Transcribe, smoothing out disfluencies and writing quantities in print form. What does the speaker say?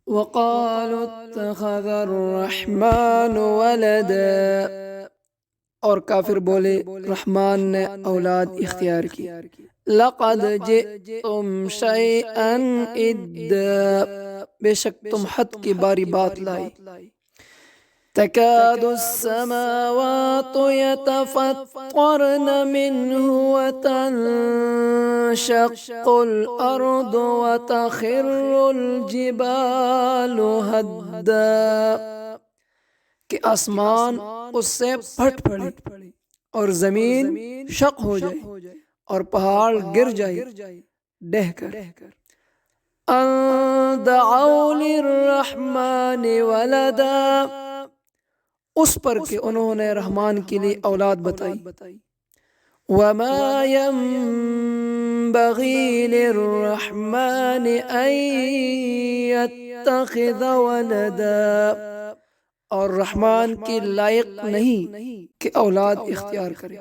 وقالوا اتخذ الرحمن ولدا، اور کافر بولے رحمان نے اولاد اختیار کی۔ لقد جئتم شیئا ادا، بے شک تم حد کی باری بات لائی۔ تكاد السماوات يتفطرن منه وتنشق الأرض وتخر الجبال هدا، کہ آسمان اس سے پھٹ پڑے اور زمین شق ہو جائے اور پہاڑ گر جائے ڈہ کر۔ ان دعوا للرحمن ولدا، اس پر کہ انہوں نے رحمان کے لیے اولاد بتائی۔ وما ينبغي للرحمن ان يتخذ ولدا، اور رحمان کے لائق نہیں کہ اولاد اختیار کرے۔